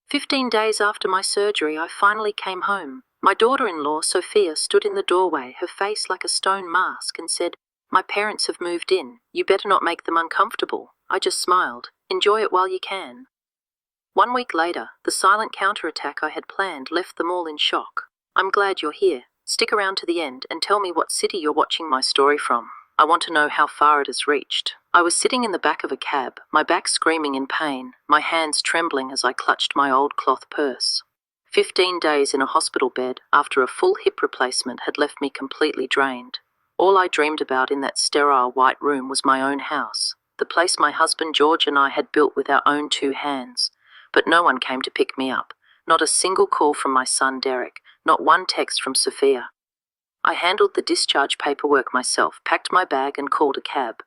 15 days after my surgery, I finally came home. My daughter-in-law, Sophia, stood in the doorway, her face like a stone mask, and said, "My parents have moved in. You better not make them uncomfortable." I just smiled. Enjoy it while you can. 1 week later, the silent counterattack I had planned left them all in shock. I'm glad you're here. Stick around to the end and tell me what city you're watching my story from. I want to know how far it has reached. I was sitting in the back of a cab, my back screaming in pain, my hands trembling as I clutched my old cloth purse. 15 days in a hospital bed after a full hip replacement had left me completely drained. All I dreamed about in that sterile white room was my own house, the place my husband George and I had built with our own 2 hands. But no one came to pick me up. Not a single call from my son Derek, not one text from Sophia. I handled the discharge paperwork myself, packed my bag and called a cab.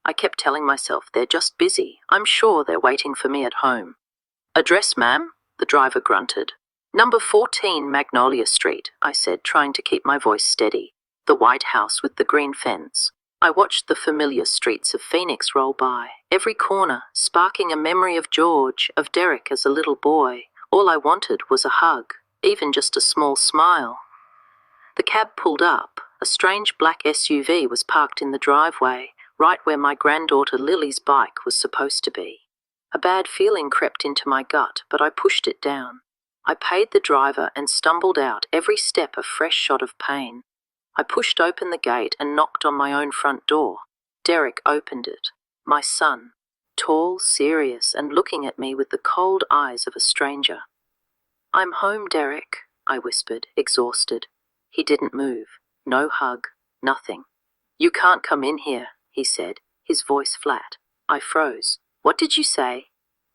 I kept telling myself, they're just busy. I'm sure they're waiting for me at home. "Address, ma'am?" the driver grunted. "Number 14 Magnolia Street," I said, trying to keep my voice steady. The white house with the green fence. I watched the familiar streets of Phoenix roll by, every corner sparking a memory of George, of Derek as a little boy. All I wanted was a hug, even just a small smile. The cab pulled up. A strange black SUV was parked in the driveway, right where my granddaughter Lily's bike was supposed to be. A bad feeling crept into my gut, but I pushed it down. I paid the driver and stumbled out, every step a fresh shot of pain. I pushed open the gate and knocked on my own front door. Derek opened it. My son, tall, serious, and looking at me with the cold eyes of a stranger. "I'm home, Derek," I whispered, exhausted. He didn't move. No hug. Nothing. "You can't come in here," he said, his voice flat. I froze. "What did you say?"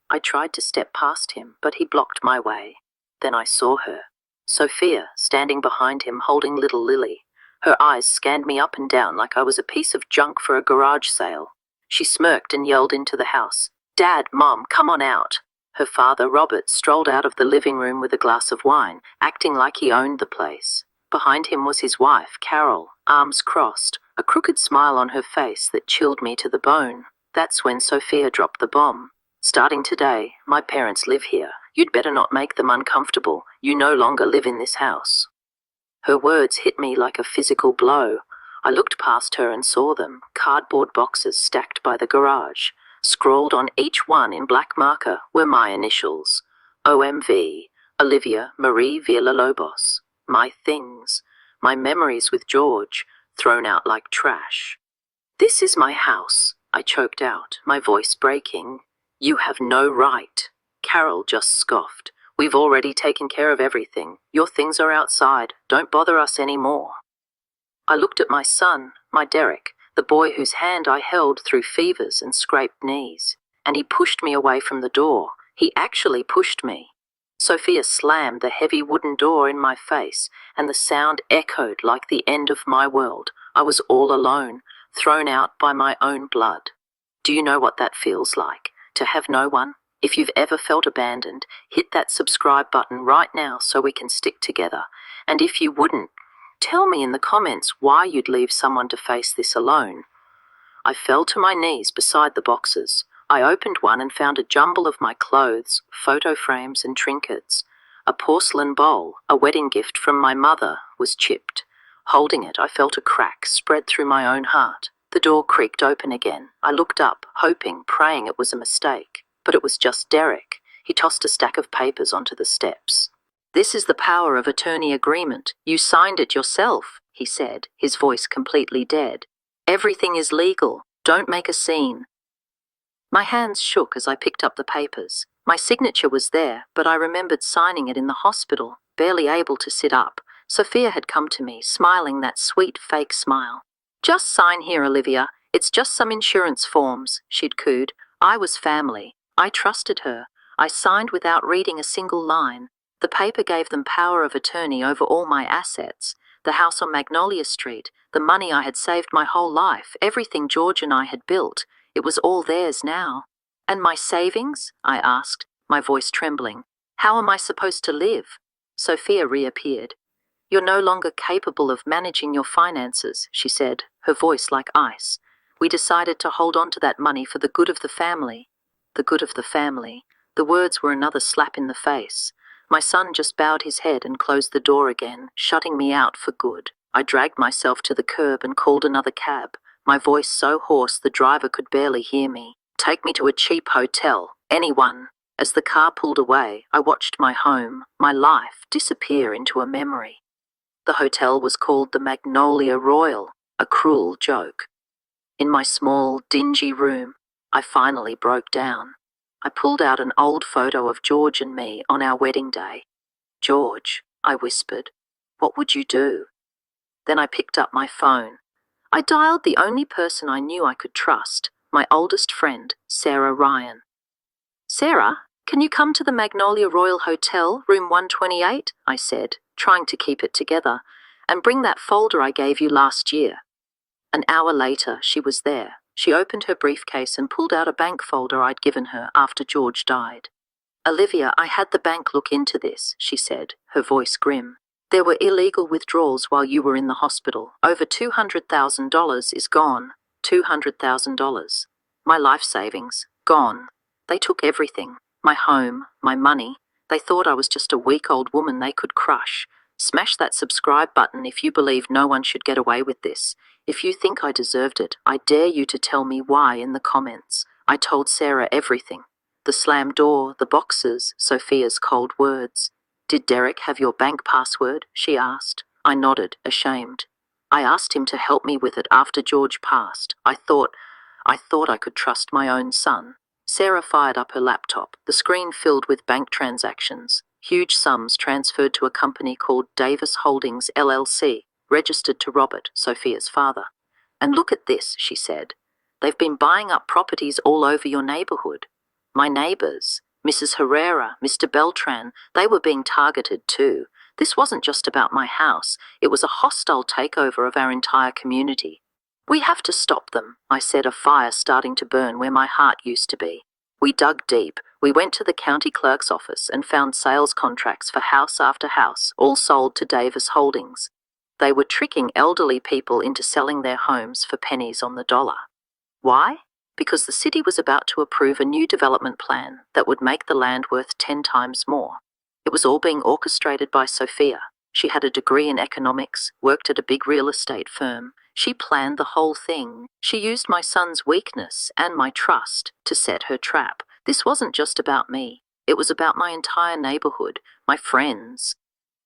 I tried to step past him, but he blocked my way. Then I saw her. Sophia, standing behind him, holding little Lily. Her eyes scanned me up and down like I was a piece of junk for a garage sale. She smirked and yelled into the house, "Dad, Mom, come on out." Her father, Robert, strolled out of the living room with a glass of wine, acting like he owned the place. Behind him was his wife, Carol, arms crossed, a crooked smile on her face that chilled me to the bone. That's when Sophia dropped the bomb. "Starting today, my parents live here. You'd better not make them uncomfortable. You no longer live in this house." Her words hit me like a physical blow. I looked past her and saw them, cardboard boxes stacked by the garage. Scrawled on each one in black marker were my initials. OMV, Olivia Marie Villalobos. My things, my memories with George, thrown out like trash. "This is my house," I choked out, my voice breaking. "You have no right." Carol just scoffed. "We've already taken care of everything. Your things are outside. Don't bother us anymore." I looked at my son, my Derek, the boy whose hand I held through fevers and scraped knees, and he pushed me away from the door. He actually pushed me. Sophia slammed the heavy wooden door in my face, and the sound echoed like the end of my world. I was all alone, thrown out by my own blood. Do you know what that feels like? To have no one? If you've ever felt abandoned, hit that subscribe button right now so we can stick together. And if you wouldn't, tell me in the comments why you'd leave someone to face this alone. I fell to my knees beside the boxes. I opened one and found a jumble of my clothes, photo frames and trinkets. A porcelain bowl, a wedding gift from my mother, was chipped. Holding it, I felt a crack spread through my own heart. The door creaked open again. I looked up, hoping, praying it was a mistake. But it was just Derek. He tossed a stack of papers onto the steps. "This is the power of attorney agreement. You signed it yourself," he said, his voice completely dead. "Everything is legal. Don't make a scene." My hands shook as I picked up the papers. My signature was there, but I remembered signing it in the hospital, barely able to sit up. Sophia had come to me, smiling that sweet fake smile. "Just sign here, Olivia. It's just some insurance forms," she'd cooed. I was family. I trusted her. I signed without reading a single line. The paper gave them power of attorney over all my assets. The house on Magnolia Street, the money I had saved my whole life, everything George and I had built. It was all theirs now. "And my savings?" I asked, my voice trembling. "How am I supposed to live?" Sophia reappeared. "You're no longer capable of managing your finances," she said, her voice like ice. "We decided to hold on to that money for the good of the family." The good of the family. The words were another slap in the face. My son just bowed his head and closed the door again, shutting me out for good. I dragged myself to the curb and called another cab, my voice so hoarse the driver could barely hear me. "Take me to a cheap hotel. Anyone." As the car pulled away, I watched my home, my life, disappear into a memory. The hotel was called the Magnolia Royal, a cruel joke. In my small, dingy room, I finally broke down. I pulled out an old photo of George and me on our wedding day. "George," I whispered, "what would you do?" Then I picked up my phone. I dialed the only person I knew I could trust, my oldest friend, Sarah Ryan. "Sarah, can you come to the Magnolia Royal Hotel, room 128, I said, trying to keep it together, "and bring that folder I gave you last year." An hour later, she was there. She opened her briefcase and pulled out a bank folder I'd given her after George died. "Olivia, I had the bank look into this," she said, her voice grim. "There were illegal withdrawals while you were in the hospital. Over $200,000 is gone. $200,000. My life savings, gone. They took everything. My home, my money. They thought I was just a weak old woman they could crush. Smash that subscribe button if you believe no one should get away with this. If you think I deserved it, I dare you to tell me why in the comments." I told Sarah everything. The slammed door, the boxes, Sophia's cold words. "Did Derek have your bank password?" she asked. I nodded, ashamed. "I asked him to help me with it after George passed. I thought I could trust my own son." Sarah fired up her laptop, the screen filled with bank transactions, huge sums transferred to a company called Davis Holdings LLC, registered to Robert, Sophia's father. "And look at this," she said. "They've been buying up properties all over your neighborhood. My neighbors, Mrs. Herrera, Mr. Beltran, they were being targeted too. This wasn't just about my house. It was a hostile takeover of our entire community. We have to stop them," I said, a fire starting to burn where my heart used to be. We dug deep. We went to the county clerk's office and found sales contracts for house after house, all sold to Davis Holdings. They were tricking elderly people into selling their homes for pennies on the dollar. Why? Because the city was about to approve a new development plan that would make the land worth 10 times more. It was all being orchestrated by Sophia. She had a degree in economics, worked at a big real estate firm. She planned the whole thing. She used my son's weakness and my trust to set her trap. This wasn't just about me. It was about my entire neighborhood, my friends.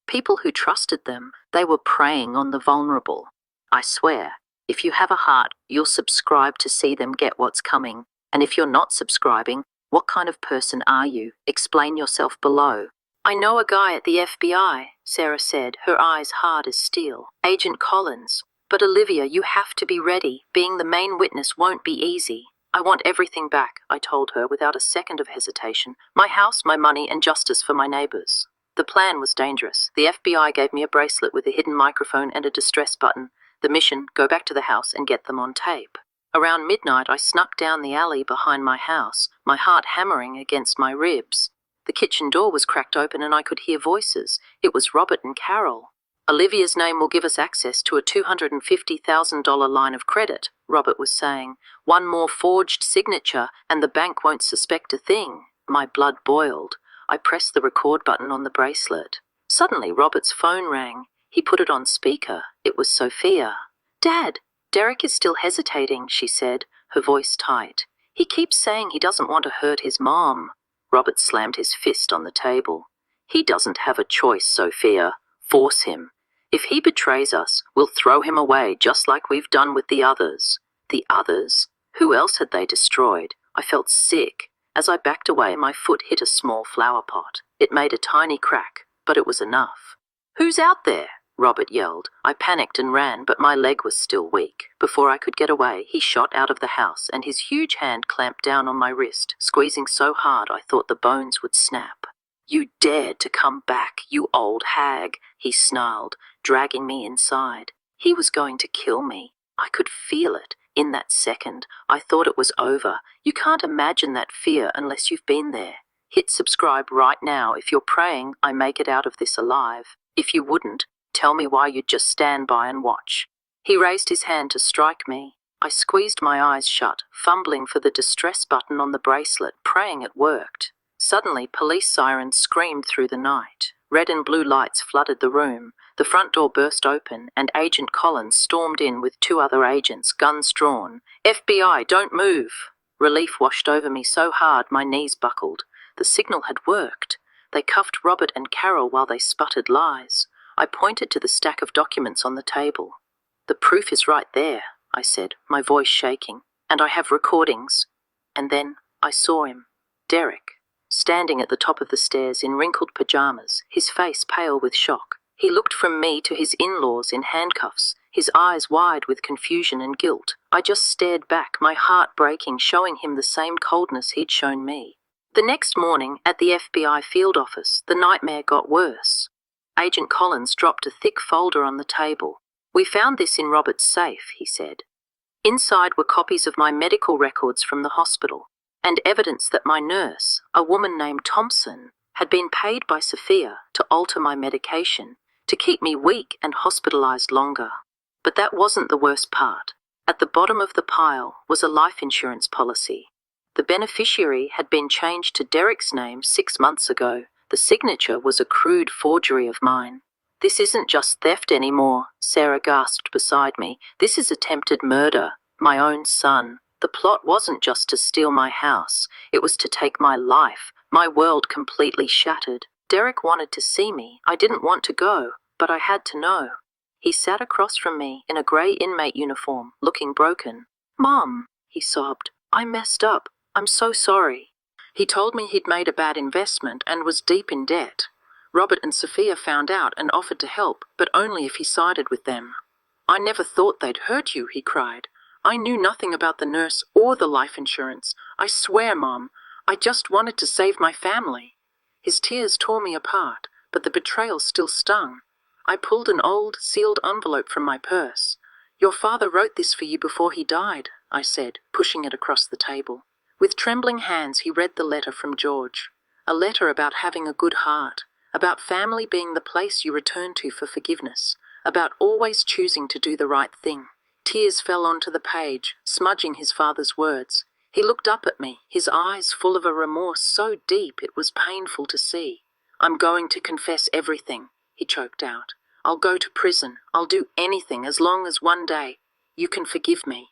People who trusted them, they were preying on the vulnerable. I swear, if you have a heart, you'll subscribe to see them get what's coming. And if you're not subscribing, what kind of person are you? Explain yourself below. "I know a guy at the FBI, Sarah said, her eyes hard as steel. "Agent Collins. But Olivia, you have to be ready. Being the main witness won't be easy." "I want everything back," I told her without a second of hesitation. "My house, my money, and justice for my neighbors." The plan was dangerous. The FBI gave me a bracelet with a hidden microphone and a distress button. The mission, go back to the house and get them on tape. Around midnight, I snuck down the alley behind my house, my heart hammering against my ribs. The kitchen door was cracked open and I could hear voices. It was Robert and Carol. "Olivia's name will give us access to a $250,000 line of credit," Robert was saying. "One more forged signature and the bank won't suspect a thing." My blood boiled. I pressed the record button on the bracelet. Suddenly, Robert's phone rang. He put it on speaker. It was Sophia. "Dad, Derek is still hesitating," she said, her voice tight. "He keeps saying he doesn't want to hurt his mom." Robert slammed his fist on the table. "He doesn't have a choice, Sophia. Force him. If he betrays us, we'll throw him away just like we've done with the others." The others? Who else had they destroyed? I felt sick. As I backed away, my foot hit a small flower pot. It made a tiny crack, but it was enough. "Who's out there?" Robert yelled. I panicked and ran, but my leg was still weak. Before I could get away, he shot out of the house, and his huge hand clamped down on my wrist, squeezing so hard I thought the bones would snap. "You dared to come back, you old hag," he snarled, dragging me inside. He was going to kill me. I could feel it. In that second, I thought it was over. You can't imagine that fear unless you've been there. Hit subscribe right now if you're praying I make it out of this alive. If you wouldn't, tell me why you'd just stand by and watch. He raised his hand to strike me. I squeezed my eyes shut, fumbling for the distress button on the bracelet, praying it worked. Suddenly, police sirens screamed through the night. Red and blue lights flooded the room. The front door burst open, and Agent Collins stormed in with 2 other agents, guns drawn. "FBI, don't move!" Relief washed over me so hard my knees buckled. The signal had worked. They cuffed Robert and Carol while they sputtered lies. I pointed to the stack of documents on the table. "The proof is right there," I said, my voice shaking. "And I have recordings." And then I saw him, Derek, standing at the top of the stairs in wrinkled pajamas, his face pale with shock. He looked from me to his in-laws in handcuffs, his eyes wide with confusion and guilt. I just stared back, my heart breaking, showing him the same coldness he'd shown me. The next morning, at the FBI field office, the nightmare got worse. Agent Collins dropped a thick folder on the table. "We found this in Robert's safe," he said. Inside were copies of my medical records from the hospital, and evidence that my nurse, a woman named Thompson, had been paid by Sophia to alter my medication, to keep me weak and hospitalized longer. But that wasn't the worst part. At the bottom of the pile was a life insurance policy. The beneficiary had been changed to Derek's name 6 months ago. The signature was a crude forgery of mine. "This isn't just theft anymore," Sarah gasped beside me. "This is attempted murder. My own son. The plot wasn't just to steal my house. It was to take my life, my world completely shattered. Derek wanted to see me. I didn't want to go, but I had to know." He sat across from me in a grey inmate uniform, looking broken. "Mom," he sobbed, "I messed up. I'm so sorry." He told me he'd made a bad investment and was deep in debt. Robert and Sophia found out and offered to help, but only if he sided with them. "I never thought they'd hurt you," he cried. "I knew nothing about the nurse or the life insurance. I swear, Mom, I just wanted to save my family." His tears tore me apart, but the betrayal still stung. I pulled an old, sealed envelope from my purse. "Your father wrote this for you before he died," I said, pushing it across the table. With trembling hands he read the letter from George. A letter about having a good heart, about family being the place you return to for forgiveness, about always choosing to do the right thing. Tears fell onto the page, smudging his father's words. He looked up at me, his eyes full of a remorse so deep it was painful to see. "I'm going to confess everything," he choked out. "I'll go to prison. I'll do anything as long as one day you can forgive me."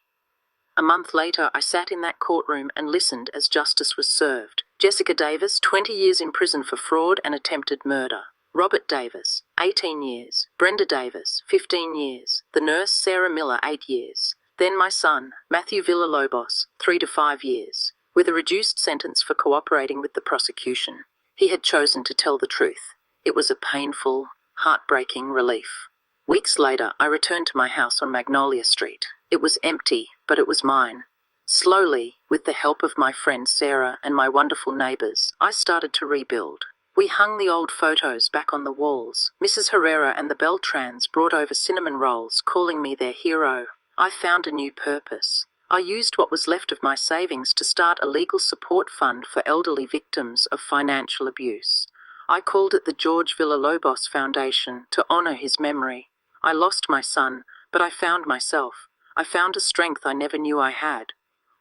A month later, I sat in that courtroom and listened as justice was served. Jessica Davis, 20 years in prison for fraud and attempted murder. Robert Davis, 18 years. Brenda Davis, 15 years. The nurse, Sarah Miller, 8 years. Then my son, Matthew Villalobos, 3 to 5 years, with a reduced sentence for cooperating with the prosecution. He had chosen to tell the truth. It was a painful, heartbreaking relief. Weeks later, I returned to my house on Magnolia Street. It was empty, but it was mine. Slowly, with the help of my friend Sarah and my wonderful neighbors, I started to rebuild. We hung the old photos back on the walls. Mrs. Herrera and the Beltrans brought over cinnamon rolls, calling me their hero. I found a new purpose. I used what was left of my savings to start a legal support fund for elderly victims of financial abuse. I called it the George Villalobos Foundation to honor his memory. I lost my son, but I found myself. I found a strength I never knew I had.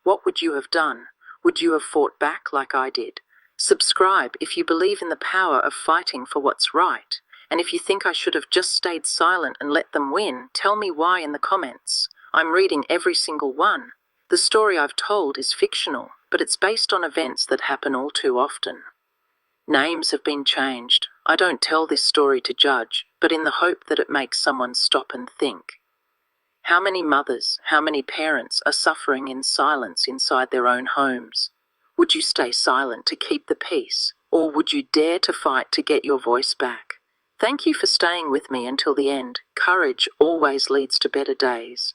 What would you have done? Would you have fought back like I did? Subscribe if you believe in the power of fighting for what's right. And if you think I should have just stayed silent and let them win, tell me why in the comments. I'm reading every single one. The story I've told is fictional, but it's based on events that happen all too often. Names have been changed. I don't tell this story to judge, but in the hope that it makes someone stop and think. How many mothers, how many parents are suffering in silence inside their own homes? Would you stay silent to keep the peace, or would you dare to fight to get your voice back? Thank you for staying with me until the end. Courage always leads to better days.